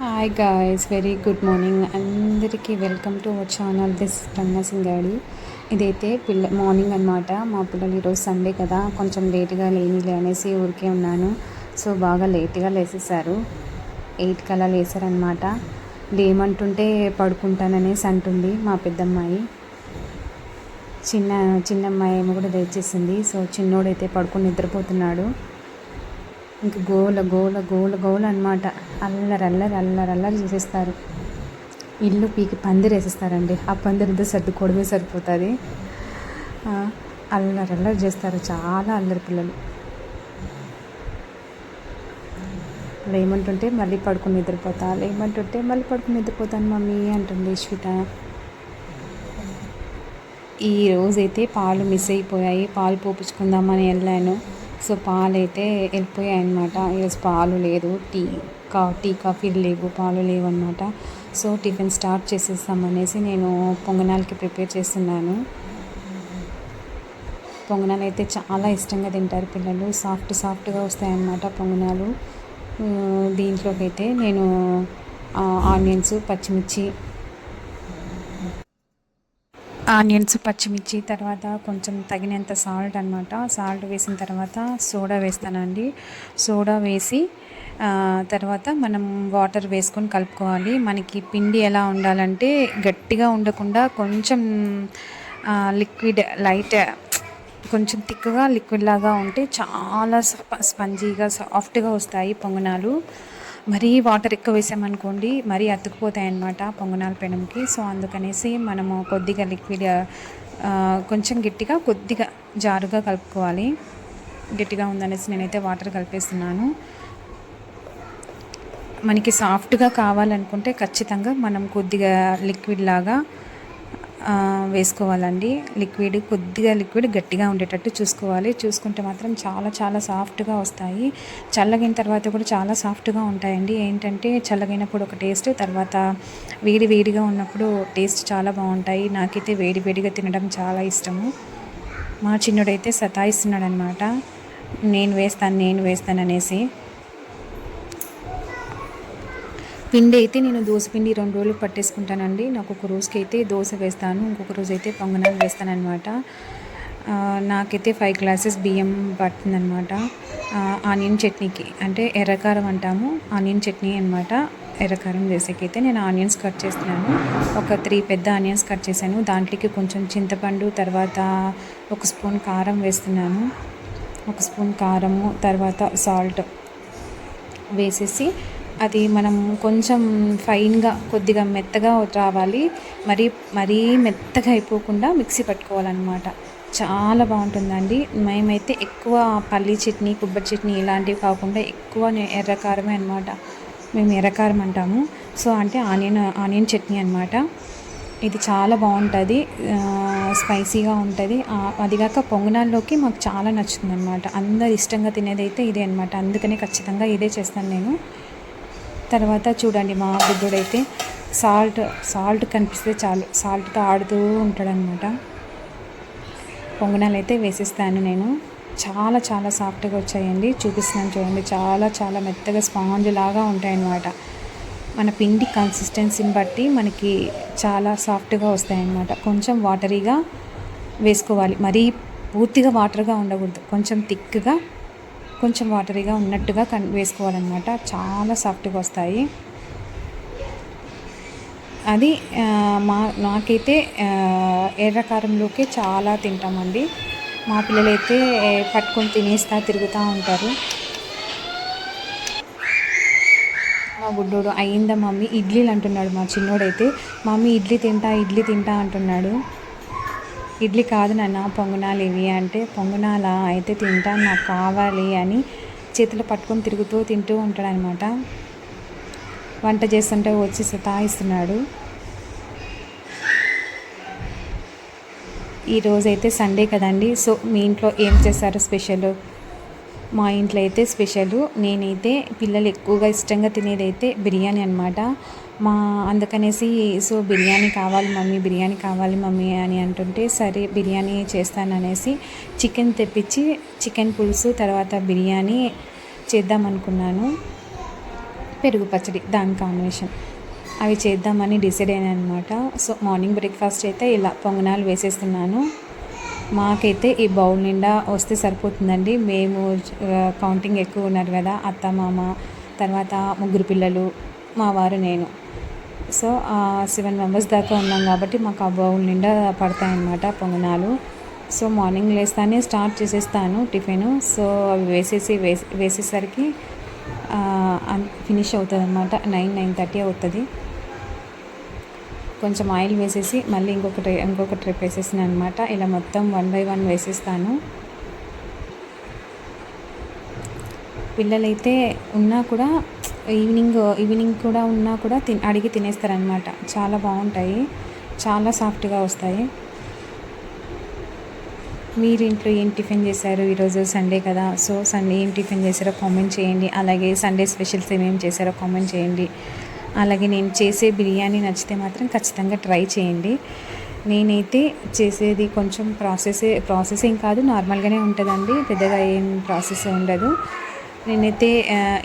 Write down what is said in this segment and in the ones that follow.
Hi guys, very good morning అందరికీ. Welcome to our channel. This Ramya Singadi. ఇదైతే morning అనమాట. మా పిల్లలు ఈరోజు సండే కదా, కొంచెం లేట్గా లేనిలే అనేసి ఊరికే ఉన్నాను. సో బాగా లేట్గా లేసేసారు. 8 కల్లా లేసారనమాట. లేమంటుంటే పడుకుంటాననేసి అంటుంది మా పెద్దమ్మాయి. చిన్నమ్మాయి ఏమో కూడా లేచేసింది. సో చిన్నోడైతే పడుకొని నిద్రపోతున్నాడు. ఇంక గోల గోల గోల గోల అనమాట. అల్లరి చేసేస్తారు. ఇల్లు పీకి పందిరేసేస్తారండి. ఆ పందిరితో సర్దుకోవడమే సరిపోతుంది. అల్లరి చేస్తారు, చాలా అల్లరి పిల్లలు. లేమంటుంటే మళ్ళీ పడుకుని నిద్రపోతాను మమ్మీ అంటుంది శ్వేత. ఈరోజైతే పాలు మిస్ అయిపోయాయి. పాలు పోపించుకుందామని వెళ్ళాను. సో పాలు అయితే వెళ్ళిపోయాయి అనమాట. ఈరోజు పాలు లేదు, టీ కాఫీలు లేవు, పాలు లేవు అనమాట. సో టిఫిన్ స్టార్ట్ చేసేస్తామనేసి నేను పొంగనాలకి ప్రిపేర్ చేస్తున్నాను. పొంగనాలు అయితే చాలా ఇష్టంగా తింటారు పిల్లలు. సాఫ్ట్గా వస్తాయన్నమాట పొంగనాలు. దీంట్లోకి అయితే నేను ఆనియన్స్ పచ్చిమిర్చి తర్వాత కొంచెం తగినంత సాల్ట్ అనమాట. సాల్ట్ వేసిన తర్వాత సోడా వేస్తానండి. సోడా వేసి తర్వాత మనం వాటర్ వేసుకొని కలుపుకోవాలి. మనకి పిండి ఎలా ఉండాలంటే గట్టిగా ఉండకుండా కొంచెం లిక్విడ్ లైట్, కొంచెం థిక్గా లిక్విడ్ లాగా ఉంటే చాలా స్పంజీగా సాఫ్ట్గా వస్తాయి పొంగనాలు. మరీ వాటర్ ఎక్కువ వేసామనుకోండి మరీ అతుక్కుపోతాయి అన్నమాట పొంగనాల పెనంకి. సో అందుకనేసి మనము కొద్దిగా లిక్విడ్, కొంచెం గట్టిగా కొద్దిగా జారుగా కలుపుకోవాలి. గట్టిగా ఉందనేసి నేనైతే వాటర్ కలిపేస్తున్నాను. మనకి సాఫ్ట్గా కావాలనుకుంటే ఖచ్చితంగా మనం కొద్దిగా లిక్విడ్ లాగా వేసుకోవాలండి. కొద్దిగా లిక్విడ్ గట్టిగా ఉండేటట్టు చూసుకోవాలి. చూసుకుంటే మాత్రం చాలా సాఫ్ట్గా వస్తాయి. చల్లగిన తర్వాత కూడా చాలా సాఫ్ట్గా ఉంటాయండి. ఏంటంటే చల్లగినప్పుడు ఒక టేస్ట్, తర్వాత వేడిగా ఉన్నప్పుడు టేస్ట్ చాలా బాగుంటాయి. నాకైతే వేడిగా తినడం చాలా ఇష్టము. మా చిన్నోడైతే సతాయిస్తున్నాడు అనమాట, నేను వేస్తాను అనేసి. పిండి అయితే నేను దోశపిండి 2 రోజులు పట్టేసుకుంటానండి. నాకు ఒక రోజుకి అయితే దోశ వేస్తాను, ఇంకొక రోజు అయితే పొంగనాలు వేస్తాను అనమాట. నాకైతే 5 గ్లాసెస్ బియ్యం పడుతుందనమాట. ఆనియన్ చట్నీకి, అంటే ఎర్రకారం అంటాము, ఆనియన్ చట్నీ అనమాట. ఎర్రకారం వేసేకైతే నేను ఆనియన్స్ కట్ చేస్తున్నాను. ఒక 3 పెద్ద ఆనియన్స్ కట్ చేశాను. దాంట్లోకి కొంచెం చింతపండు, తర్వాత 1 స్పూన్ కారం వేస్తున్నాను. 1 స్పూన్ కారము, తర్వాత సాల్ట్ వేసేసి అది మనం కొంచెం ఫైన్గా కొద్దిగా మెత్తగా రావాలి. మరీ మెత్తగా అయిపోకుండా మిక్సీ పట్టుకోవాలన్నమాట. చాలా బాగుంటుందండి. మేమైతే ఎక్కువ పల్లీ చట్నీ, కొబ్బరి చట్నీ ఇలాంటివి కాకుండా ఎక్కువ ఎర్రకారమే అనమాట. మేము ఎర్రకారం అంటాము. సో అంటే ఆనియన్ చట్నీ అనమాట. ఇది చాలా బాగుంటుంది, స్పైసీగా ఉంటుంది. అదిగాక పొంగనాల్లోకి మాకు చాలా నచ్చుతుంది అనమాట. అందరు ఇష్టంగా తినేది అయితే ఇదే అనమాట. అందుకనే ఖచ్చితంగా ఇదే చేస్తాను నేను. తర్వాత చూడండి, మా బుద్ధుడైతే సాల్ట్ కనిపిస్తే చాలు సాల్ట్తో ఆడుతూ ఉంటాడనమాట. పొంగనాలు అయితే వేసిస్తాను నేను. చాలా సాఫ్ట్గా వచ్చాయండి. చూపిస్తున్నాను చూడండి, చాలా మెత్తగా స్పాంజ్ లాగా ఉంటాయన్నమాట. మన పిండి కన్సిస్టెన్సీని బట్టి మనకి చాలా సాఫ్ట్గా వస్తాయన్నమాట. కొంచెం వాటరీగా వేసుకోవాలి, మరీ పూర్తిగా వాటర్గా ఉండకూడదు. కొంచెం థిక్గా, కొంచెం వాటరీగా ఉన్నట్టుగా వేసుకోవాలన్నమాట. చాలా సాఫ్ట్గా వస్తాయి. అది నాకైతే ఎర్రకారంలోకి చాలా తింటామండి. మా పిల్లలైతే పట్టుకొని తిరుగుతూ ఉంటారు. మా బుడ్డోడు అయిందా మమ్మీ ఇడ్లీలు అంటున్నాడు. మా చిన్నోడైతే మమ్మీ ఇడ్లీ తింటా అంటున్నాడు. ఇడ్లీ కాదు నాన్న, పొంగనాలు ఇవి అంటే, పొంగనాలా అయితే తింటాను, నాకు కావాలి అని చేతులు పట్టుకొని తింటూ ఉంటాడనమాట. వంట చేస్తుంటే వచ్చి సతాయిస్తున్నాడు. ఈరోజైతే సండే కదండి. సో మీ ఇంట్లో ఏం చేస్తారు స్పెషల్? మా ఇంట్లో అయితే స్పెషల్, నేనైతే పిల్లలు ఎక్కువగా ఇష్టంగా తినేది అయితే బిర్యానీ అనమాట. అందుకనేసి సో బిర్యానీ కావాలి మమ్మీ అని అంటుంటే, సరే బిర్యానీ చేస్తాననేసి చికెన్ తెప్పించి చికెన్ పులుసు తర్వాత బిర్యానీ చేద్దామనుకున్నాను. పెరుగు పచ్చడి దాని కాంబినేషన్ అవి చేద్దామని డిసైడ్ అయ్యాను అనమాట. సో మార్నింగ్ బ్రేక్ఫాస్ట్ అయితే ఇలా పొంగనాలు వేసేస్తున్నాను. మాకైతే ఈ బౌల్ నిండా వస్తే సరిపోతుందండి. మేము కౌంటింగ్ ఎక్కువ ఉన్నారు కదా, అత్త మామ తర్వాత ముగ్గురు పిల్లలు, మా వారు, నేను. సో 7 మెంబర్స్ దాకా ఉన్నాం కాబట్టి మాకు ఆ బౌల్ నిండా పడతాయన్నమాట పొంగనాలు. సో మార్నింగ్ లేస్తానే స్టార్ట్ చేసేస్తాను టిఫిన్. సో అవి వేసేసరికి ఫినిష్ అవుతుంది అనమాట. 9-9:30 అవుతుంది. కొంచెం ఆయిల్ వేసేసి మళ్ళీ ఇంకొక ట్రిప్ వేసేసాను అనమాట. ఇలా మొత్తం 1 by 1 వేసేస్తాను. పిల్లలైతే ఉన్నా కూడా ఈవినింగ్ కూడా ఉన్నా కూడా అడిగి తినేస్తారనమాట. చాలా బాగుంటాయి, చాలా సాఫ్ట్గా వస్తాయి. మీరు ఇంట్లో ఏం టిఫిన్ చేశారు? ఈరోజు సండే కదా, సో సండే ఏం టిఫిన్ చేశారో కామెంట్ చేయండి. అలాగే సండే స్పెషల్స్ ఏమేమి చేశారో కామెంట్ చేయండి. అలాగే నేను చేసే బిర్యానీ నచ్చితే మాత్రం ఖచ్చితంగా ట్రై చేయండి. నేనైతే చేసేది కొంచెం ప్రాసెసింగ్ కాదు, నార్మల్గానే ఉంటుందండి. పెద్దగా ఏం ప్రాసెస్ ఉండదు. నేనైతే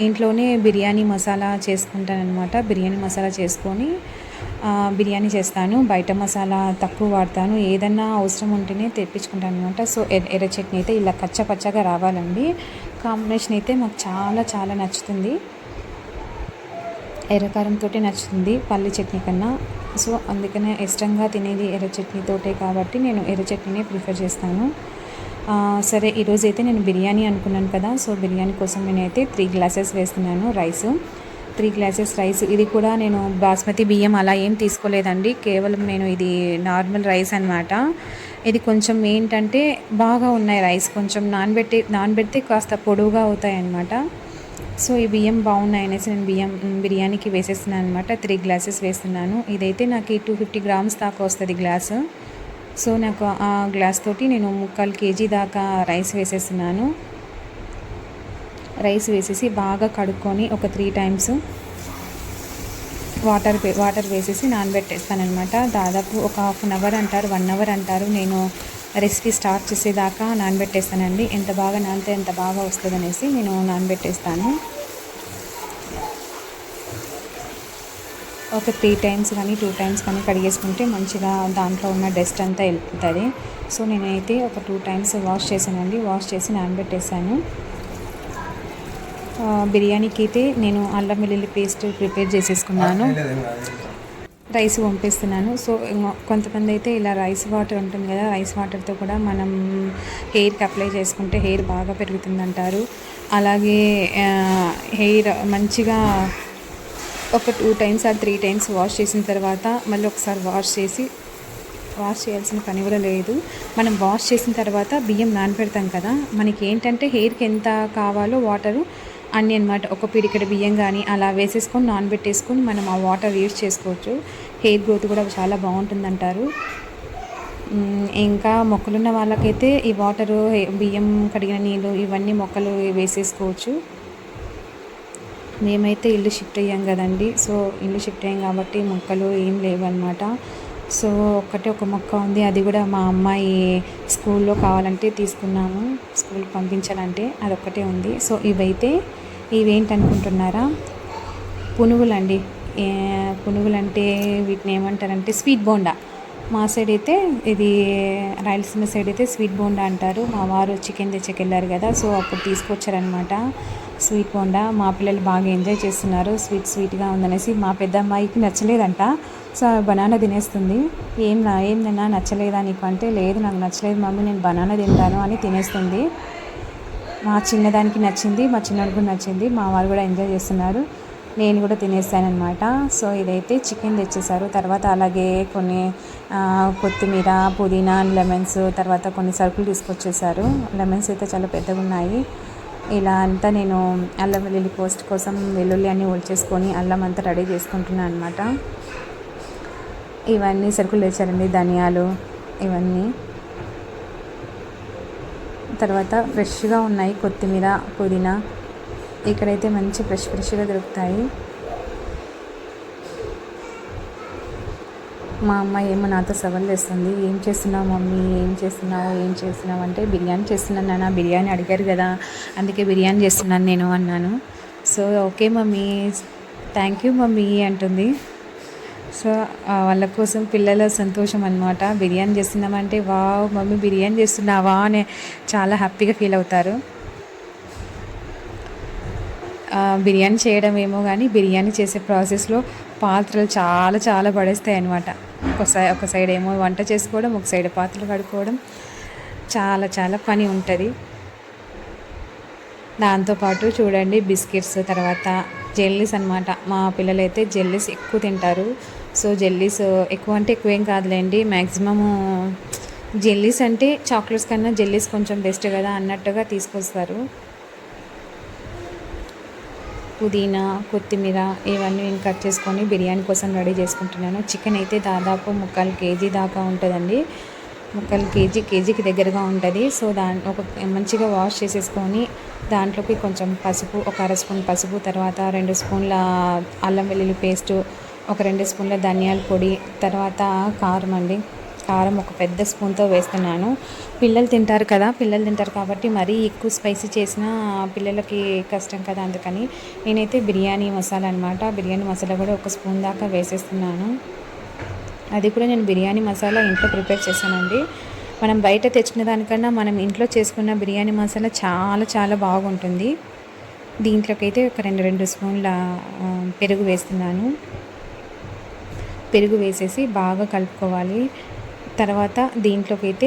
ఇంట్లోనే బిర్యానీ మసాలా చేసుకుంటానన్నమాట. బిర్యానీ మసాలా చేసుకొని బిర్యానీ చేస్తాను. బయట మసాలా తక్కువ వాడతాను. ఏదన్నా అవసరం ఉంటేనే తెప్పించుకుంటాను అనమాట. సో ఎర్ర చట్నీ అయితే ఇలా కచ్చపచ్చగా రావాలండి. కాంబినేషన్ అయితే మాకు చాలా చాలా నచ్చుతుంది. ఎర్రకారంతో నచ్చుతుంది పల్లి చట్నీ కన్నా. సో అందుకనే ఇష్టంగా తినేది ఎర్ర చట్నీతోటే కాబట్టి నేను ఎర్ర చట్నీనే ప్రిఫర్ చేస్తాను. సరే ఈరోజైతే నేను బిర్యానీ అనుకున్నాను కదా, సో బిర్యానీ కోసం నేనైతే 3 గ్లాసెస్ వేస్తున్నాను రైస్. 3 glasses rice. ఇది కూడా నేను బాస్మతి బియ్యం అలా ఏం తీసుకోలేదండి. కేవలం నేను ఇది నార్మల్ రైస్ అనమాట. ఇది కొంచెం ఏంటంటే బాగా ఉన్నాయి రైస్, కొంచెం నానబెడితే కాస్త పొడవుగా అవుతాయి అన్నమాట. సో ఈ బియ్యం బాగున్నాయి అనేసి నేను బిర్యానీకి వేసేస్తున్నాను అనమాట. 3 గ్లాసెస్ వేస్తున్నాను. ఇదైతే నాకు 250 గ్రామ్స్ దాకా వస్తుంది గ్లాసు. సో నాకు ఆ గ్లాస్ తోటి నేను 3/4 kg దాకా రైస్ వేసేస్తున్నాను. రైస్ వేసేసి బాగా కడుక్కొని ఒక 3 times వాటర్ వేసేసి నానబెట్టేస్తానమాట. దాదాపు ఒక 1/2 hour అంటారు, 1 hour అంటారు. నేను రెసిపీ స్టార్ట్ చేసేదాకా నానబెట్టేస్తానండి. ఎంత బాగా నానితే ఎంత బాగా వస్తుంది అనేసి నేను నానబెట్టేస్తాను. ఒక 3 times కానీ 2 times కానీ కడిగేసుకుంటే మంచిగా దాంట్లో ఉన్న డస్ట్ అంతా వెళ్ళిపోతుంది. సో నేనైతే ఒక 2 times వాష్ చేశానండి. వాష్ చేసి నానబెట్టేసాను. బిర్యానీకి అయితే నేను అల్లం వెల్లుల్లి పేస్ట్ ప్రిపేర్ చేసేసుకున్నాను. రైస్ పంపిస్తున్నాను. సో కొంతమంది అయితే ఇలా రైస్ వాటర్ ఉంటుంది కదా, రైస్ వాటర్తో కూడా మనం హెయిర్కి అప్లై చేసుకుంటే హెయిర్ బాగా పెరుగుతుందంటారు. అలాగే హెయిర్ మంచిగా ఒక 2 times or 3 times వాష్ చేసిన తర్వాత మళ్ళీ ఒకసారి వాష్ చేయాల్సిన పని కూడా లేదు. మనం వాష్ చేసిన తర్వాత బియ్యం నానబెడతాం కదా, మనకి ఏంటంటే హెయిర్కి ఎంత కావాలో వాటరు అన్నీ అనమాట. ఒక పిడికెడ బియ్యం కానీ అలా వేసేసుకొని నానబెట్టేసుకొని మనం ఆ వాటర్ యూజ్ చేసుకోవచ్చు. హెయిర్ గ్రోత్ కూడా చాలా బాగుంటుందంటారు. ఇంకా మొక్కలున్న వాళ్ళకైతే ఈ వాటరు, బియ్యం కడిగిన నీళ్ళు ఇవన్నీ మొక్కలు వేసేసుకోవచ్చు. మేమైతే ఇల్లు షిఫ్ట్ అయ్యాం కదండి. సో ఇల్లు షిఫ్ట్ అయ్యాం కాబట్టి మొక్కలు ఏం లేవు అనమాట. సో ఒక మొక్క ఉంది, అది కూడా మా అమ్మాయి స్కూల్లో కావాలంటే తీసుకున్నాము, స్కూల్కి పంపించాలంటే అదొక్కటే ఉంది. సో ఇవేంటనుకుంటున్నారా? పునుగులండి. పునుగులంటే వీటిని ఏమంటారంటే స్వీట్ బోండా. మా సైడ్ అయితే ఇది రాయలసీమ సైడ్ అయితే స్వీట్ బోండా అంటారు. మా వారు చికెన్ తెచ్చుకెళ్ళారు కదా, సో అప్పుడు తీసుకొచ్చారనమాట స్వీట్ బోండా. మా పిల్లలు బాగా ఎంజాయ్ చేస్తున్నారు. స్వీట్గా ఉందనేసి. మా పెద్ద అమ్మాయికి నచ్చలేదంట. సో బనానా తినేస్తుంది. ఏందన్నా నచ్చలేదా నీకు అంటే, లేదు నాకు నచ్చలేదు మమ్మీ, నేను బనానా తింటాను అని తినేస్తుంది. మా చిన్నదానికి నచ్చింది, మా చిన్నోడికి కూడా నచ్చింది. మా వారు కూడా ఎంజాయ్ చేస్తున్నారు. నేను కూడా తినేస్తానమాట. సో ఇదైతే చికెన్ తెచ్చేసారు. తర్వాత అలాగే కొన్ని కొత్తిమీర, పుదీనా, లెమన్స్, తర్వాత కొన్ని సరుకులు తీసుకొచ్చేసారు. లెమన్స్ అయితే చాలా పెద్దగా ఉన్నాయి. ఇలా అంతా నేను అల్లం వెల్లుల్లి పేస్ట్ కోసం వెల్లుల్లి అన్నీ ఒలిచేసుకొని అల్లం అంతా రెడీ చేసుకుంటున్నాను అనమాట. ఇవన్నీ సరుకులు తెచ్చారండి, ధనియాలు ఇవన్నీ. తర్వాత ఫ్రెష్గా ఉన్నాయి కొత్తిమీర, పుదీనా. ఇక్కడైతే మంచి ఫ్రెష్గా దొరుకుతాయి. మా అమ్మాయి ఏమో నాతో సవాల్ చేస్తుంది, ఏం చేస్తున్నావు మమ్మీ, ఏం చేస్తున్నావు అంటే, బిర్యానీ చేస్తున్నాను నాన్న, బిర్యానీ అడిగారు కదా అందుకే బిర్యానీ చేస్తున్నాను నేను అన్నాను. So okay mummy, thank you mummy అంటుంది. సో వాళ్ళ కోసం పిల్లల సంతోషం అనమాట. బిర్యానీ చేస్తున్నామంటే వావ్ మమ్మీ బిర్యానీ చేస్తున్నావా అని చాలా హ్యాపీగా ఫీల్ అవుతారు. బిర్యానీ చేయడం ఏమో కానీ బిర్యానీ చేసే ప్రాసెస్లో పాత్రలు చాలా చాలా పడేస్తాయి అన్నమాట. ఒక సైడ్ ఏమో వంట చేసుకోవడం, ఒక సైడ్ పాత్రలు కడుక్కోవడం, చాలా చాలా పని ఉంటుంది. దాంతోపాటు చూడండి బిస్కెట్స్, తర్వాత జెల్లీస్ అనమాట. మా పిల్లలైతే జెల్లీస్ ఎక్కువ తింటారు. సో జెల్లీస్ ఎక్కువ అంటే ఎక్కువ ఏం కాదులేండి, మ్యాక్సిమము జెల్లీస్ అంటే చాక్లెట్స్ కన్నా జెల్లీస్ కొంచెం బెస్ట్ కదా అన్నట్టుగా తీసుకొస్తారు. పుదీనా, కొత్తిమీర ఇవన్నీ నేను కట్ చేసుకొని బిర్యానీ కోసం రెడీ చేసుకుంటున్నాను. చికెన్ అయితే దాదాపు 3/4 కేజీ దాకా ఉంటుందండి. 3/4 కేజీకి దగ్గరగా ఉంటుంది. సో ఒక మంచిగా వాష్ చేసేసుకొని దాంట్లోకి కొంచెం పసుపు, ఒక అర స్పూన్ పసుపు, తర్వాత 2 స్పూన్ల అల్లం వెల్లుల్లి పేస్టు, ఒక 2 స్పూన్ల ధనియాల పొడి, తర్వాత కారం అండి. కారం ఒక పెద్ద స్పూన్తో వేస్తున్నాను. పిల్లలు తింటారు కాబట్టి మరీ ఎక్కువ స్పైసీ చేసిన పిల్లలకి కష్టం కదా, అందుకని నేనైతే బిర్యానీ మసాలా అనమాట. బిర్యానీ మసాలా కూడా ఒక స్పూన్ దాకా వేసేస్తున్నాను. అది కూడా నేను బిర్యానీ మసాలా ఇంట్లో ప్రిపేర్ చేశానండి. మనం బయట తెచ్చుకున్న దానికన్నా మనం ఇంట్లో చేసుకున్న బిర్యానీ మసాలా చాలా చాలా బాగుంటుంది. దీంట్లోకి అయితే ఒక 2 స్పూన్ల పెరుగు వేస్తున్నాను. పెరుగు వేసేసి బాగా కలుపుకోవాలి. తర్వాత దీంట్లోకి అయితే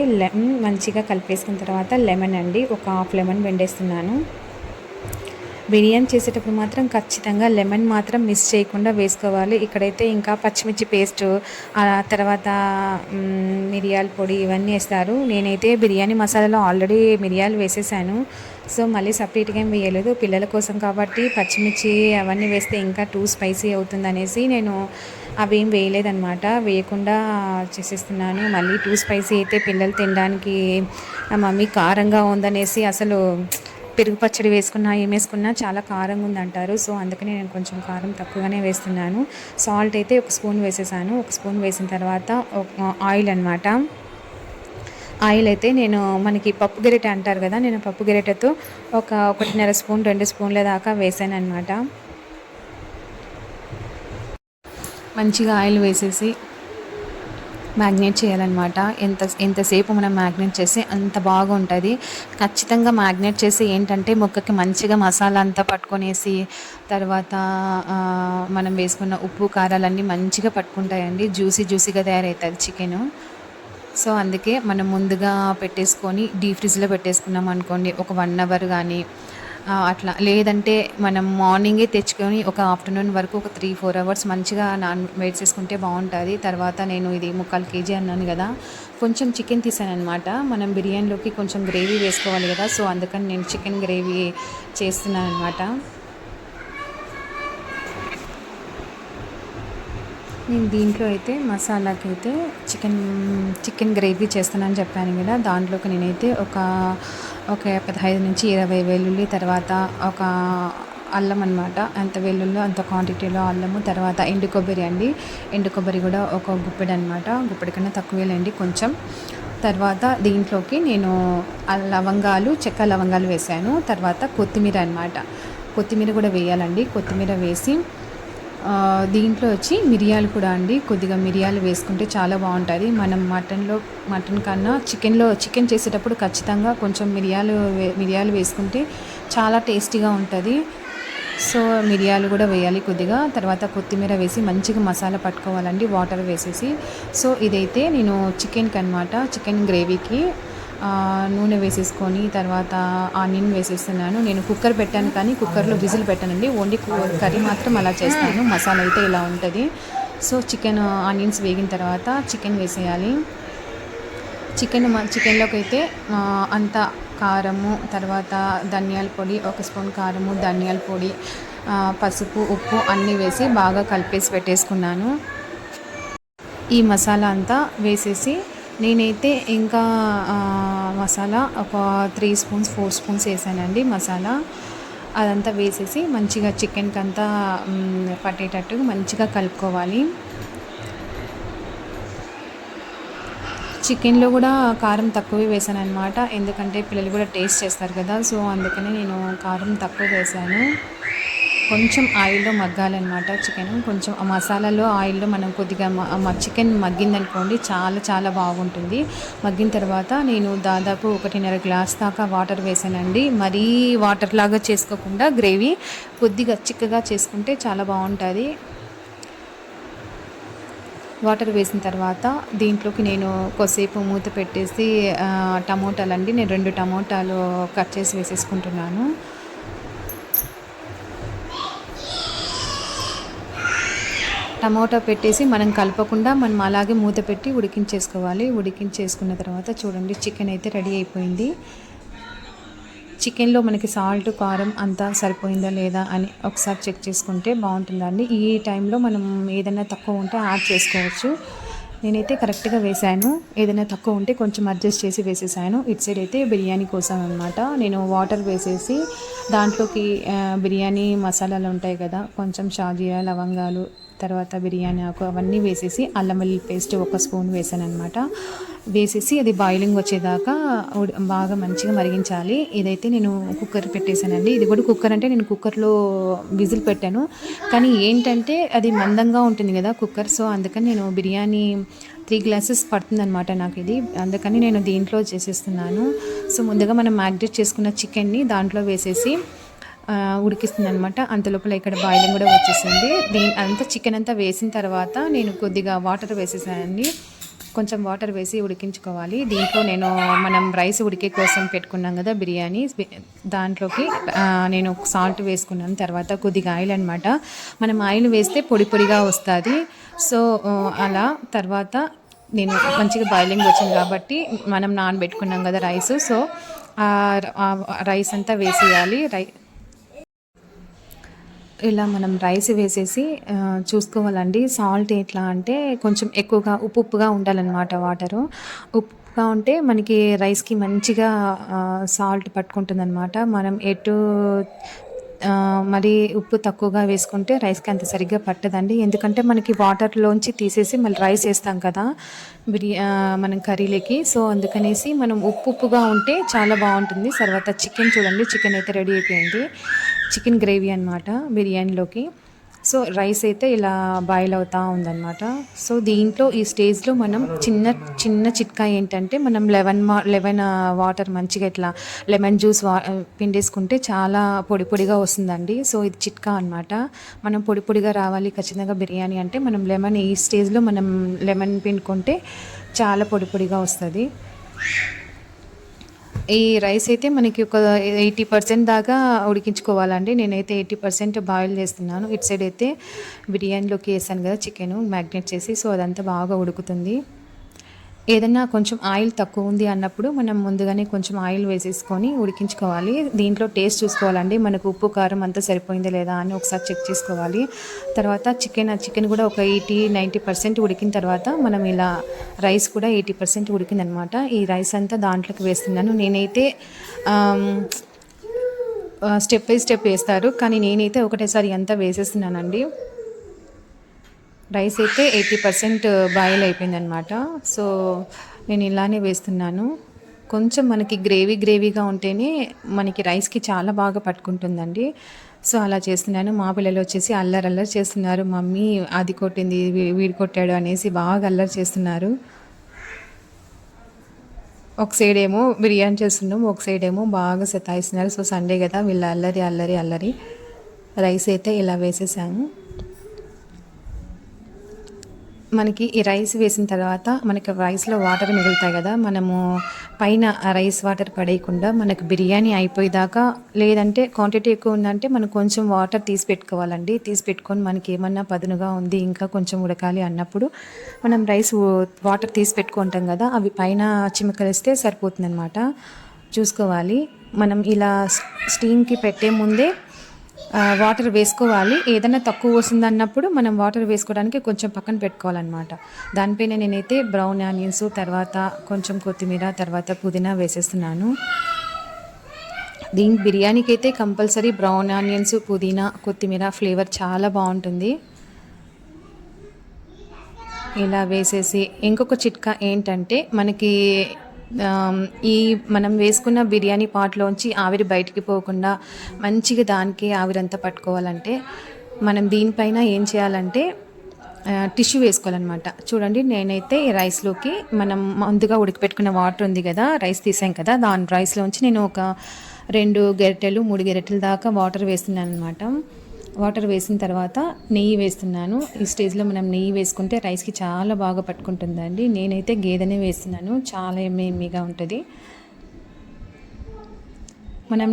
మంచిగా కలిపేసుకున్న తర్వాత లెమన్ అండి, ఒక హాఫ్ లెమన్ పిండేస్తున్నాను. బిర్యానీ చేసేటప్పుడు మాత్రం ఖచ్చితంగా లెమన్ మాత్రం మిస్ చేయకుండా వేసుకోవాలి. ఇక్కడైతే ఇంకా పచ్చిమిర్చి పేస్టు, తర్వాత మిరియాల పొడి ఇవన్నీ వేస్తారు. నేనైతే బిర్యానీ మసాలాలో ఆల్రెడీ మిరియాలు వేసేసాను. సో మళ్ళీ సపరేట్గా ఏం వేయలేదు. పిల్లల కోసం కాబట్టి పచ్చిమిర్చి అవన్నీ వేస్తే ఇంకా టూ స్పైసీ అవుతుంది అనేసి నేను అవేం వేయలేదన్నమాట. వేయకుండా చేసేస్తున్నాను. మళ్ళీ టూ స్పైసీ అయితే పిల్లలు తినడానికి మమ్మీ కారంగా ఉందనేసి అసలు పెరుగు పచ్చడి వేసుకున్నా ఏం వేసుకున్నా చాలా కారంగా ఉందంటారు. సో అందుకని నేను కొంచెం కారం తక్కువగానే వేస్తున్నాను. సాల్ట్ అయితే ఒక స్పూన్ వేసేసాను. ఒక స్పూన్ వేసిన తర్వాత ఆయిల్ అనమాట. ఆయిల్ అయితే నేను మనకి పప్పు గరిటె అంటారు కదా, నేను పప్పు గరిటెతో 1.5 స్పూన్ 2 స్పూన్ల దాకా వేసాను అనమాట. మంచిగా ఆయిల్ వేసేసి మ్యాగ్నేట్ చేయాలన్నమాట. ఎంతసేపు మనం మ్యాగ్నేట్ చేస్తే అంత బాగుంటుంది. ఖచ్చితంగా మ్యాగ్నేట్ చేసి ఏంటంటే ముక్కకి మంచిగా మసాలా అంతా పట్టుకొనేసి తర్వాత మనం వేసుకున్న ఉప్పు కారాలన్నీ మంచిగా పట్టుకుంటాయండి. జ్యూసీగా తయారవుతుంది చికెను. సో అందుకే మనం ముందుగా పెట్టేసుకొని డీప్ ఫ్రిడ్జ్లో పెట్టేసుకున్నాం అనుకోండి, ఒక 1 అవర్ కానీ అట్లా, లేదంటే మనం మార్నింగే తెచ్చుకొని ఒక ఆఫ్టర్నూన్ వరకు ఒక 3-4 అవర్స్ మంచిగా వేసేసుకుంటే బాగుంటుంది. తర్వాత నేను ఇది 3/4 కేజీ అన్నాను కదా, కొంచెం చికెన్ తీసాను అనమాట. మనం బిర్యానీలోకి కొంచెం గ్రేవీ వేసుకోవాలి కదా, సో అందుకని నేను చికెన్ గ్రేవీ చేస్తున్నాను అనమాట. నేను దీంట్లో అయితే మసాలాకి అయితే చికెన్ గ్రేవీ చేస్తానని చెప్పాను కదా, దాంట్లోకి నేనైతే ఒక 15 నుంచి 20 వెల్లుల్లి, తర్వాత ఒక అల్లం అనమాట. అంత వెల్లుల్లి అంత క్వాంటిటీలో అల్లము, తర్వాత ఎండు కొబ్బరి అండి. ఎండు కొబ్బరి కూడా ఒక గుప్పెడు అనమాట, గుప్పెడి కన్నా తక్కువేలేండి కొంచెం. తర్వాత దీంట్లోకి నేను చెక్క లవంగాలు వేసాను. తర్వాత కొత్తిమీర అనమాట, కొత్తిమీర కూడా వేయాలండి. కొత్తిమీర వేసి దీంట్లో వచ్చి మిరియాలు కూడా అండి, కొద్దిగా మిరియాలు వేసుకుంటే చాలా బాగుంటుంది. మనం మటన్ కన్నా చికెన్ చేసేటప్పుడు ఖచ్చితంగా కొంచెం మిరియాలు వేసుకుంటే చాలా టేస్టీగా ఉంటుంది. సో మిరియాలు కూడా వేయాలి కొద్దిగా. తర్వాత కొత్తిమీర వేసి మంచిగా మసాలా పట్టుకోవాలండి వాటర్ వేసేసి. సో ఇదైతే నేను చికెన్కి అనమాట, చికెన్ గ్రేవీకి నూనె వేసేసుకొని తర్వాత ఆనియన్ వేసేస్తున్నాను. నేను కుక్కర్ పెట్టాను కానీ కుక్కర్లో విజిల్ పెట్టానండి, ఓన్లీ కర్రీ మాత్రం అలా చేస్తాను. మసాలా అయితే ఇలా ఉంటుంది. సో ఆనియన్స్ వేగిన తర్వాత చికెన్ వేసేయాలి. చికెన్లోకి అయితే అంత కారము, తర్వాత ధనియాల పొడి, 1 స్పూన్ కారము, ధనియాల పొడి, పసుపు, ఉప్పు అన్నీ వేసి బాగా కలిపేసి పెట్టేసుకున్నాను. ఈ మసాలా అంతా వేసేసి నేనైతే ఇంకా మసాలా ఒక 3 స్పూన్స్ 4 స్పూన్స్ వేసానండి మసాలా. అదంతా వేసేసి మంచిగా చికెన్కి అంతా పట్టేటట్టు మంచిగా కలుపుకోవాలి. చికెన్లో కూడా కారం తక్కువే వేసాను అనమాట, ఎందుకంటే పిల్లలు కూడా టేస్ట్ చేస్తారు కదా, సో అందుకని నేను కారం తక్కువ వేసాను. కొంచెం ఆయిల్‌లో మగ్గాలనమాట చికెను. కొంచెం ఆ మసాలాలో ఆయిల్‌లో మనం కొద్దిగా చికెన్ మగ్గిందనుకోండి చాలా చాలా బాగుంటుంది. మగ్గిన తర్వాత నేను దాదాపు 1.5 గ్లాస్ దాకా వాటర్ వేసానండి. మరీ వాటర్‌లాగా చేసుకోకుండా గ్రేవీ కొద్దిగా చిక్కగా చేసుకుంటే చాలా బావుంటది. వాటర్ వేసిన తర్వాత దీంట్లోకి నేను కొద్దిసేపు మూత పెట్టేసి టమోటాలండి నేను 2 టమోటాలు కట్ చేసి వేసేసుకుంటున్నాను. టమోటా పెట్టేసి మనం కలపకుండా మనం అలాగే మూత పెట్టి ఉడికించేసుకోవాలి. ఉడికించేసుకున్న తర్వాత చూడండి చికెన్ అయితే రెడీ అయిపోయింది. చికెన్లో మనకి సాల్ట్ కారం అంతా సరిపోయిందా లేదా అని ఒకసారి చెక్ చేసుకుంటే బాగుంటుందండి. ఈ టైంలో మనం ఏదైనా తక్కువ ఉంటే యాడ్ చేసుకోవచ్చు. నేనైతే కరెక్ట్గా వేసాను. ఏదైనా తక్కువ ఉంటే కొంచెం అడ్జస్ట్ చేసి వేసేసాను. ఇటు సైడ్ అయితే బిర్యానీ కోసం అనమాట నేను వాటర్ వేసేసి దాంట్లోకి బిర్యానీ మసాలాలు ఉంటాయి కదా, కొంచెం షాజీరా లవంగాలు తర్వాత బిర్యానీ ఆకు అవన్నీ వేసేసి అల్లం వెల్లుల్లి పేస్ట్ ఒక స్పూన్ వేసాను అనమాట. వేసేసి అది బాయిలింగ్ వచ్చేదాకా బాగా మంచిగా మరిగించాలి. ఇదైతే నేను కుక్కర్ పెట్టేశానండి. ఇది కూడా కుక్కర్ అంటే నేను కుక్కర్లో విజిల్ పెట్టాను, కానీ ఏంటంటే అది మందంగా ఉంటుంది కదా కుక్కర్, సో అందుకని నేను బిర్యానీ 3 గ్లాసెస్ పడుతుందనమాట నాకు ఇది, అందుకని నేను దీంట్లో చేసేస్తున్నాను. సో ముందుగా మనం మ్యాగ్నేట్ చేసుకున్న చికెన్ని దాంట్లో వేసేసి ఉడికిస్తుంది అనమాట. అంతలోపల ఇక్కడ బాయిలింగ్ కూడా వచ్చేసింది. అంతా చికెన్ అంతా వేసిన తర్వాత నేను కొద్దిగా వాటర్ వేసేసానండి. కొంచెం వాటర్ వేసి ఉడికించుకోవాలి. దీంట్లో నేను మనం రైస్ ఉడికే కోసం పెట్టుకున్నాం కదా బిర్యానీ, దాంట్లోకి నేను సాల్ట్ వేసుకున్నాను. తర్వాత కొద్దిగా ఆయిల్ అనమాట. మనం ఆయిల్ వేస్తే పొడి పొడిగా వస్తుంది. సో అలా తర్వాత నేను మంచిగా బాయిలింగ్ వచ్చింది కాబట్టి మనం నానబెట్టుకున్నాం కదా రైస్, సో రైస్ అంతా వేసేయాలి. ఇలా మనం రైస్ వేసేసి చూసుకోవాలండి. సాల్ట్ ఎట్లా అంటే కొంచెం ఎక్కువగా ఉప్పుగా ఉండాలన్నమాట. వాటరు ఉప్పుగా ఉంటే మనకి రైస్కి మంచిగా సాల్ట్ పట్టుకుంటుందన్నమాట. మనం మరి ఉప్పు తక్కువగా వేసుకుంటే రైస్కి అంత సరిగ్గా పట్టదండి. ఎందుకంటే మనకి వాటర్లోంచి తీసేసి మళ్ళీ రైస్ వేస్తాం కదా మనం కర్రీలకి, సో అందుకనేసి మనం ఉప్పుగా ఉంటే చాలా బాగుంటుంది. తర్వాత చికెన్ చూడండి, చికెన్ అయితే రెడీ అయిపోయింది. చికెన్ గ్రేవీ అనమాట బిర్యానీలోకి. సో రైస్ అయితే ఇలా బాయిల్ అవుతూ ఉందన్నమాట. సో దీంట్లో ఈ స్టేజ్లో మనం చిన్న చిట్కా ఏంటంటే మనం లెమన్ వాటర్ మంచిగా ఇట్లా లెమన్ జ్యూస్ పిండేసుకుంటే చాలా పొడిగా వస్తుందండి. సో ఇది చిట్కా అనమాట. మనం పొడిగా రావాలి ఖచ్చితంగా బిర్యానీ అంటే మనం లెమన్ ఈ స్టేజ్లో మనం లెమన్ పిండుకుంటే చాలా పొడిగా వస్తుంది. ఈ రైస్ అయితే మనకి ఒక 80% దాకా ఉడికించుకోవాలండి. నేనైతే 80% బాయిల్ చేస్తున్నాను. ఇటు సైడ్ అయితే బిర్యానీలోకి వేసాను కదా చికెను మ్యాగ్నేట్ చేసి, సో అదంతా బాగా ఉడుకుతుంది. ఏదన్నా కొంచెం ఆయిల్ తక్కువ ఉంది అన్నప్పుడు మనం ముందుగానే కొంచెం ఆయిల్ వేసేసుకొని ఉడికించుకోవాలి. దీంట్లో టేస్ట్ చూసుకోవాలండి, మనకు ఉప్పు కారం అంతా సరిపోయిందా లేదా అని ఒకసారి చెక్ చేసుకోవాలి. తర్వాత చికెన్ కూడా ఒక 80-90% ఉడికిన తర్వాత మనం ఇలా రైస్ కూడా 80% ఉడికిందనమాట. ఈ రైస్ అంతా దాంట్లోకి వేస్తున్నాను. నేనైతే స్టెప్ బై స్టెప్ వేస్తారు, కానీ నేనైతే ఒకటేసారి అంతా వేసేస్తున్నానండి. రైస్ అయితే 80% బాయిల్ అయిపోయిందనమాట. సో నేను ఇలానే వేస్తున్నాను. కొంచెం మనకి గ్రేవీగా ఉంటేనే మనకి రైస్కి చాలా బాగా పట్టుకుంటుందండి. సో అలా చేస్తున్నాను. మా పిల్లలు వచ్చేసి అల్లరి చేస్తున్నారు. మమ్మీ అది కొట్టింది, వీడు కొట్టాడు అనేసి బాగా అల్లరి చేస్తున్నారు. ఒక సైడ్ ఏమో బిర్యానీ చేస్తున్నాం, ఒక సైడ్ ఏమో బాగా సతాయిస్తున్నారు. సో సండే కదా వీళ్ళ అల్లరి. రైస్ అయితే ఇలా వేసేసాను. మనకి ఈ రైస్ వేసిన తర్వాత మనకి రైస్లో వాటర్ మిగులుతాయి కదా, మనము పైన ఆ రైస్ వాటర్ పడేయకుండా మనకు బిర్యానీ అయిపోయేదాకా, లేదంటే క్వాంటిటీ ఎక్కువ ఉందంటే మనం కొంచెం వాటర్ తీసి పెట్టుకోవాలండి. తీసి పెట్టుకొని మనకి ఏమన్నా పదునుగా ఉంది ఇంకా కొంచెం ఉడకాలి అన్నప్పుడు మనం వాటర్ తీసి పెట్టుకుంటాం కదా, అవి పైన చిమకలిస్తే సరిపోతుంది అనమాట. చూసుకోవాలి. మనం ఇలా స్టీమ్కి పెట్టే ముందే వాటర్ వేసుకోవాలి. ఏదైనా తక్కువ వస్తుంది అన్నప్పుడు మనం వాటర్ వేసుకోవడానికి కొంచెం పక్కన పెట్టుకోవాలన్నమాట. దానిపైన నేనైతే బ్రౌన్ ఆనియన్స్, తర్వాత కొంచెం కొత్తిమీర, తర్వాత పుదీనా వేసేస్తున్నాను. బిర్యానీకి అయితే కంపల్సరీ బ్రౌన్ ఆనియన్స్, పుదీనా, కొత్తిమీర ఫ్లేవర్ చాలా బాగుంటుంది. ఇలా వేసేసి ఇంకొక చిట్కా ఏంటంటే మనకి ఈ మనం వేసుకున్న బిర్యానీ పాట్లోంచి ఆవిరి బయటికి పోకుండా మంచిగా దానికి ఆవిరంతా పట్టుకోవాలంటే మనం దీనిపైన ఏం చేయాలంటే టిష్యూ వేసుకోవాలన్నమాట. చూడండి నేనైతే ఈ రైస్లోకి మనం ముందుగా ఉడికిపెట్టుకున్న వాటర్ ఉంది కదా, రైస్ తీసాం కదా, దాని రైస్లోంచి నేను ఒక 2 గరిటెలు 3 గరిటెల దాకా వాటర్ వేస్తున్నాను అనమాట. వాటర్ వేసిన తర్వాత నెయ్యి వేస్తున్నాను. ఈ స్టేజ్లో మనం నెయ్యి వేసుకుంటే రైస్కి చాలా బాగా పట్టుకుంటుందండి. నేనైతే గేదెనే వేస్తున్నాను, చాలా ఎమ్మీగా ఉంటుంది. మనం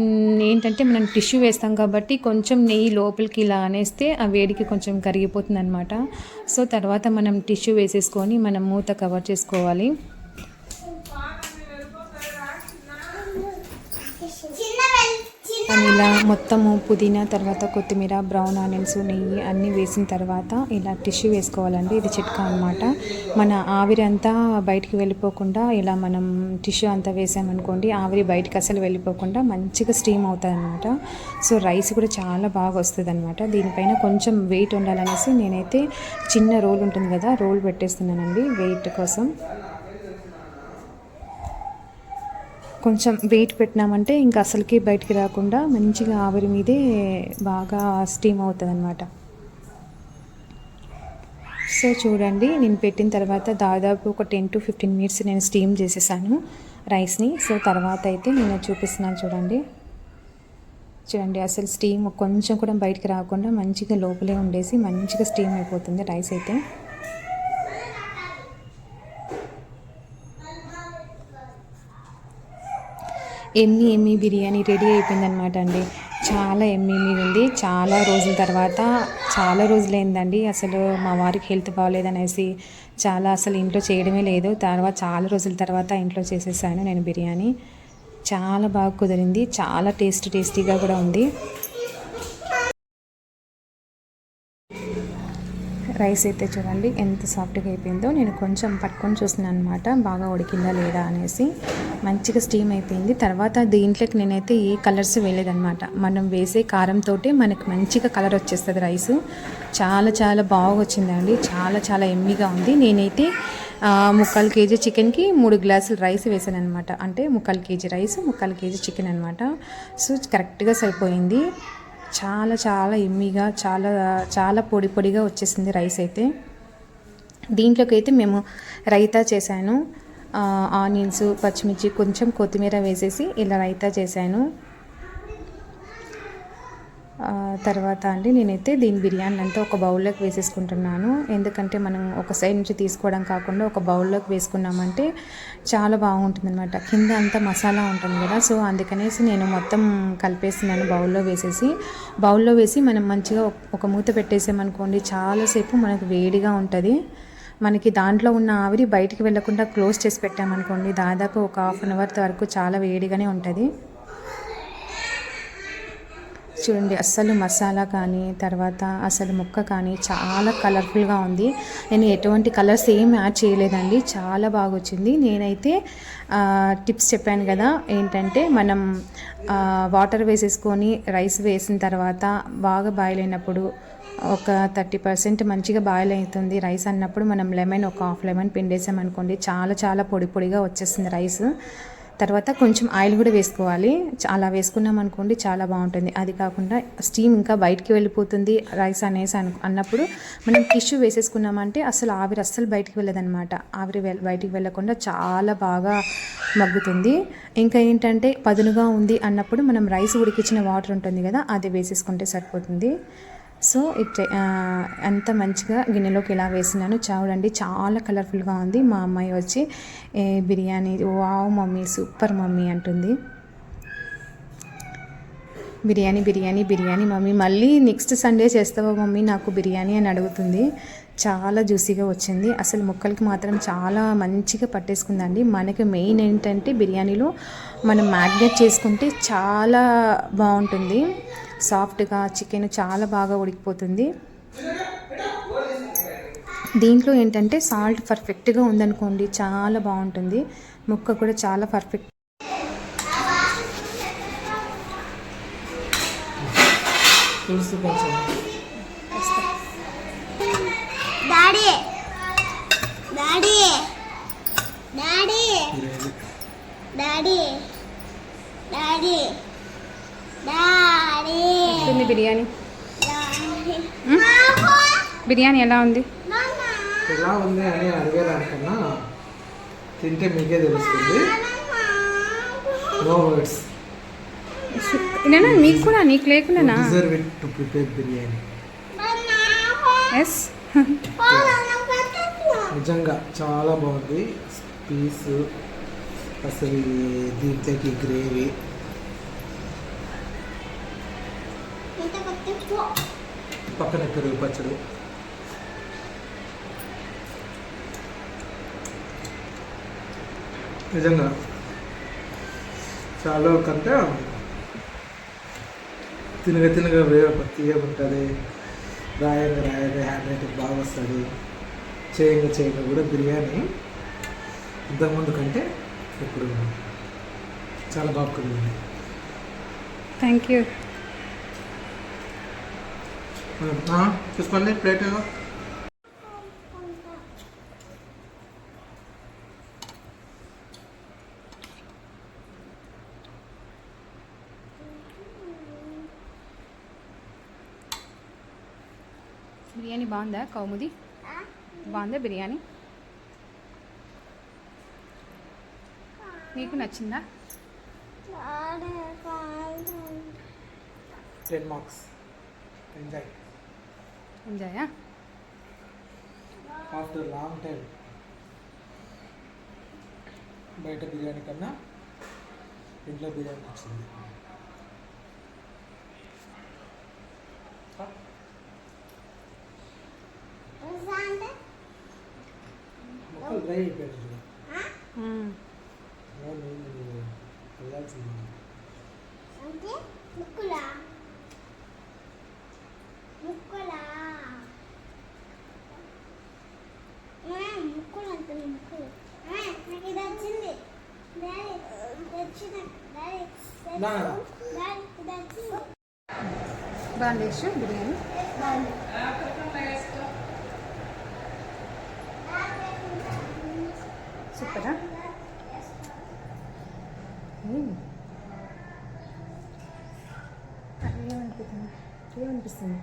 ఏంటంటే మనం టిష్యూ వేస్తాం కాబట్టి కొంచెం నెయ్యి లోపలికి ఇలా అనేస్తే ఆ వేడికి కొంచెం కరిగిపోతుంది అనమాట. సో తర్వాత మనం టిష్యూ వేసేసుకొని మనం మూత కవర్ చేసుకోవాలి. ఇలా మొత్తము పుదీనా, తర్వాత కొత్తిమీర, బ్రౌన్ ఆనియన్స్, నెయ్యి అన్నీ వేసిన తర్వాత ఇలా టిష్యూ వేసుకోవాలండి. ఇది చిట్కా అనమాట. మన ఆవిరి అంతా బయటికి వెళ్ళిపోకుండా ఇలా మనం టిష్యూ అంతా వేసామనుకోండి, ఆవిరి బయటికి అసలు వెళ్ళిపోకుండా మంచిగా స్టీమ్ అవుతుంది అనమాట. సో రైస్ కూడా చాలా బాగా వస్తుంది అనమాట. దీనిపైన కొంచెం వెయిట్ ఉండాలనేసి నేనైతే చిన్న రోల్ ఉంటుంది కదా, రోల్ పెట్టేస్తున్నానండి వెయిట్ కోసం. కొంచెం వెయిట్ పెట్టినామంటే ఇంకా అసలుకి బయటికి రాకుండా మంచిగా ఆవిరి మీదే బాగా స్టీమ్ అవుతుంది అనమాట. సో చూడండి నేను పెట్టిన తర్వాత దాదాపు ఒక 10 to 15 మినిట్స్ నేను స్టీమ్ చేసేసాను రైస్ని. సో తర్వాత అయితే నేను చూపిస్తున్నాను చూడండి. అసలు స్టీమ్ కొంచెం కూడా బయటికి రాకుండా మంచిగా లోపలే ఉండేసి మంచిగా స్టీమ్ అయిపోతుంది రైస్ అయితే. ఎమ్మి బిర్యానీ రెడీ అయిపోయిందనమాట అండి. చాలా ఎమ్మి ఉంది. చాలా రోజుల తర్వాత, చాలా రోజులైందండి అసలు మా వారికి హెల్త్ బాగాలేదనేసి అసలు ఇంట్లో చేయడమే లేదు. తర్వాత చాలా రోజుల తర్వాత ఇంట్లో చేసేసాను నేను బిర్యానీ. చాలా బాగా కుదిరింది, చాలా టేస్టీగా కూడా ఉంది. రైస్ అయితే చూడండి ఎంత సాఫ్ట్గా అయిపోయిందో. నేను కొంచెం పట్టుకొని చూస్తున్నాను అనమాట, బాగా ఉడికిందా లేదా అనేసి. మంచిగా స్టీమ్ అయిపోయింది. తర్వాత దీంట్లోకి నేనైతే ఏ కలర్స్ వేయలేదనమాట. మనం వేసే కారంతో మనకి మంచిగా కలర్ వచ్చేస్తుంది రైస్. చాలా బాగా వచ్చిందండి. చాలా ఎమ్మిగా ఉంది. నేనైతే 3/4 kg చికెన్కి 3 గ్లాసులు రైస్ వేసాను అనమాట. అంటే 3/4 kg రైస్, 3/4 kg చికెన్ అనమాట. సో కరెక్ట్గా సరిపోయింది. చాలా ఎమ్మిగా చాలా పొడిగా వచ్చేసింది రైస్ అయితే. దీంట్లోకి అయితే మేము రైతా చేశాను. ఆనియన్స్, పచ్చిమిర్చి, కొంచెం కొత్తిమీర వేసేసి ఇలా రైతా చేశాను. తర్వాత అండి నేనైతే దీని బిర్యానీ అంతా ఒక బౌల్లోకి వేసేసుకుంటున్నాను. ఎందుకంటే మనం ఒక సైడ్ నుంచి తీసుకోవడం కాకుండా ఒక బౌల్లోకి వేసుకున్నామంటే చాలా బాగుంటుంది అనమాట. కింద అంతా మసాలా ఉంటుంది కదా, సో అందుకనేసి నేను మొత్తం కలిపేస్తున్నాను బౌల్లో వేసి మనం మంచిగా ఒక మూత పెట్టేసామనుకోండి, చాలాసేపు మనకు వేడిగా ఉంటుంది. మనకి దాంట్లో ఉన్న ఆవిరి బయటికి వెళ్ళకుండా క్లోజ్ చేసి పెట్టామనుకోండి, దాదాపు ఒక 1/2 అవర్ వరకు చాలా వేడిగానే ఉంటుంది. చూడండి అస్సలు మసాలా కానీ తర్వాత అసలు ముక్క కానీ చాలా కలర్ఫుల్గా ఉంది. నేను ఎటువంటి కలర్స్ ఏం యాడ్ చేయలేదండి, చాలా బాగా వచ్చింది. నేనైతే టిప్స్ చెప్పాను కదా, ఏంటంటే మనం వాటర్ వేసేసుకొని రైస్ వేసిన తర్వాత బాగా బాయిల్ అయినప్పుడు ఒక 30% మంచిగా బాయిల్ అవుతుంది రైస్ అన్నప్పుడు మనం లెమన్ ఒక 1/2 లెమన్ పిండేసామనుకోండి, చాలా పొడిగా వచ్చేస్తుంది రైస్. తర్వాత కొంచెం ఆయిల్ కూడా వేసుకోవాలి. అలా వేసుకున్నాం అనుకోండి చాలా బాగుంటుంది. అది కాకుండా స్టీమ్ ఇంకా బయటికి వెళ్ళిపోతుంది రైస్ అనేసి అన్నప్పుడు మనం టిష్యూ వేసేసుకున్నామంటే అసలు ఆవిరి అస్సలు బయటికి వెళ్ళదనమాట. ఆవిరి బయటికి వెళ్ళకుండా చాలా బాగా మగ్గుతుంది. ఇంకా ఏంటంటే పదునుగా ఉంది అన్నప్పుడు మనం రైస్ ఉడికించిన వాటర్ ఉంటుంది కదా, అది వేసేసుకుంటే సరిపోతుంది. సో అంత మంచిగా గిన్నెలోకి ఇలా వేసినాను. చూడండి చాలా కలర్ఫుల్గా ఉంది. మా అమ్మాయి వచ్చి biryani wow mummy super mummy అంటుంది. బిర్యానీ మమ్మీ మళ్ళీ నెక్స్ట్ సండే చేస్తావా మమ్మీ నాకు బిర్యానీ అని అడుగుతుంది. చాలా జ్యూసీగా వచ్చింది. అసలు ముక్కలకి మాత్రం చాలా మంచిగా పట్టేసుకుందండి. మనకి మెయిన్ ఏంటంటే బిర్యానీలో మనం మ్యాగ్నేట్ చేసుకుంటే చాలా బాగుంటుంది. సాఫ్ట్గా చికెన్ చాలా బాగా ఉడికిపోతుంది. దీంట్లో ఏంటంటే సాల్ట్ పర్ఫెక్ట్గా ఉందనుకోండి చాలా బాగుంటుంది. ముక్క కూడా చాలా పర్ఫెక్ట్. డాడీ డాడీ డాడీ ఉంది బిర్యానీ. డాడీ బిర్యానీ ఎలా ఉంది? ఎలా ఉంది అని అడిగేదానికన్నా తింటే మీకే తెలుస్తుంది. No words. నేనా మీకు కూడా, నీకు లేకుండా deserve it to prepare biryani. Yes. నిజంగా చాలా బాగుంది. పీస్ అసలు దీంట్లోకి గ్రేవీ, పక్కన పెరుగు పచ్చడి. నిజంగా చాలా కంటే తినగా వేరే తీయగా ఉంటుంది. రాయంగా హ్యాండ్ రైటింగ్ బాగా వస్తుంది. చేయంగా కూడా బిర్యానీ ఇంతకుముందు కంటే ఇప్పుడు చాలా బాగా కుదిరింది. Thank you. చూసుకోండి ప్లేట్. బిర్యానీ బాగుందా కౌముది? బాగుందా బిర్యానీ? నీకు నచ్చిందా? 10 marks. ఎంజాయా? ఆఫ్టర్ లాంగ్ టైం బయట బిర్యానీ కన్నా ఇంట్లో బిర్యానీ వచ్చింది. మొక్కలు డ్రై అయిపోయారు చూడ. వెళ్ళాల్సింది. ముక్కులా ముక్కులా ముక్కులు అంటే ముక్కులు. నాకు ఇది వచ్చింది డాడీ, వచ్చింది డాడీ, డాడీ ఇది వచ్చింది. బాగుంది యశు బిర్యానీ. సూపరా? ఏమనిపిస్తుంది?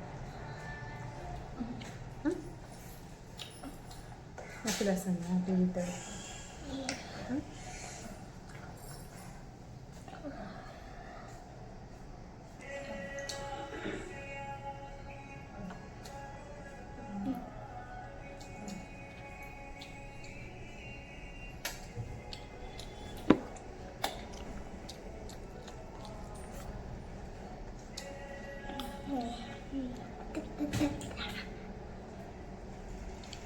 నొప్పి వస్తుందా టీవీతో?